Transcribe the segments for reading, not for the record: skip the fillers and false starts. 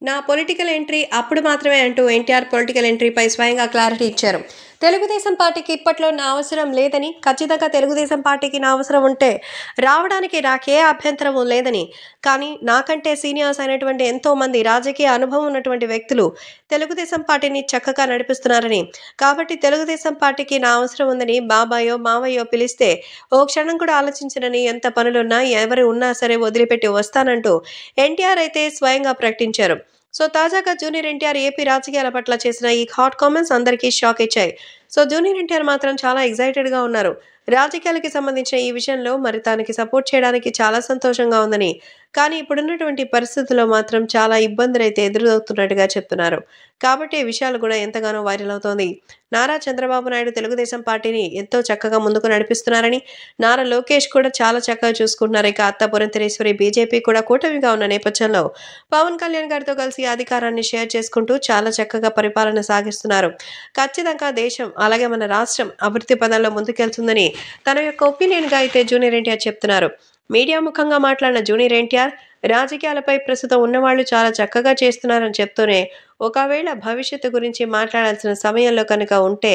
నా political entry అప్పుడు మాత్రమే అంటూ ఎన్టీఆర్ పొలిటికల్ ఎంట్రీపై స్వయంగా క్లారిటీ ఇచ్చారు. తెలుగుదేశం పార్టీకి ఇప్పట్లో నా అవసరం లేదని, ఖచ్చితంగా తెలుగుదేశం పార్టీకి నా అవసరం ఉంటే రావడానికి నాకే అభ్యంతరం లేదని, కానీ నాకంటే సీనియర్స్ అయినటువంటి ఎంతోమంది రాజకీయ అనుభవం ఉన్నటువంటి వ్యక్తులు తెలుగుదేశం పార్టీని చక్కగా నడిపిస్తున్నారని, కాబట్టి తెలుగుదేశం పార్టీకి నా అవసరం ఉందని బాబాయో, మావయ్యో పిలిస్తే ఓ క్షణం కూడా ఆలోచించనని, ఎంత పనులున్నా ఎవరు ఉన్నా సరే వదిలిపెట్టి వస్తానంటూ ఎన్టీఆర్ అయితే స్వయంగా ప్రకటించారు. సో తాజాగా జూనియర్ ఎన్టీఆర్ ఏపీ రాజకీయాల పట్ల చేసిన ఈ హాట్ కామెంట్స్ అందరికీ షాక్ ఇచ్చాయి. సో జూనియర్ ఎన్టీఆర్ మాత్రం చాలా ఎక్సైటెడ్‌గా ఉన్నారు. రాజకీయాలకి సంబంధించిన ఈ విషయంలో మరి తనకి సపోర్ట్ చేయడానికి చాలా సంతోషంగా ఉందని, కానీ ఇప్పుడున్నటువంటి పరిస్థితుల్లో మాత్రం చాలా ఇబ్బందులైతే ఎదురవుతున్నట్టుగా చెప్తున్నారు. కాబట్టి ఈ విషయాలు కూడా ఎంతగానో వైరల్ అవుతోంది. నారా చంద్రబాబు నాయుడు తెలుగుదేశం పార్టీని ఎంతో చక్కగా ముందుకు నడిపిస్తున్నారని, నారా లోకేష్ కూడా చాలా చక్కగా చూసుకుంటున్నారు. ఇక అత్త పురంధరేశ్వరి బీజేపీ కూడా కూటమిగా ఉన్న నేపథ్యంలో పవన్ కళ్యాణ్ గారితో కలిసి అధికారాన్ని షేర్ చేసుకుంటూ చాలా చక్కగా పరిపాలన సాగిస్తున్నారు. ఖచ్చితంగా దేశం అలాగే మన రాష్ట్రం అభివృద్ధి పదంలో ముందుకెళ్తుందని తన యొక్క ఒపీనియన్‌గా అయితే జూనియర్ ఎన్టీఆర్ చెప్తున్నారు. మీడియా ముఖంగా మాట్లాడిన జూనియర్ ఎన్టీఆర్ రాజకీయాలపై ప్రస్తుతం ఉన్నవాళ్లు చాలా చక్కగా చేస్తున్నారని చెప్తూనే, ఒకవేళ భవిష్యత్తు గురించి మాట్లాడాల్సిన సమయంలో కనుక ఉంటే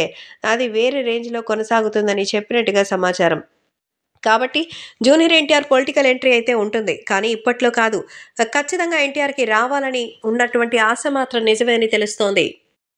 అది వేరే రేంజ్‌లో కొనసాగుతుందని చెప్పినట్టుగా సమాచారం. కాబట్టి జూనియర్ ఎన్టీఆర్ పొలిటికల్ ఎంట్రీ అయితే ఉంటుంది. కానీ ఇప్పట్లో కాదు. ఖచ్చితంగా ఎన్టీఆర్‌కి రావాలని ఉన్నటువంటి ఆశ మాత్రం నిజమే అని తెలుస్తోంది.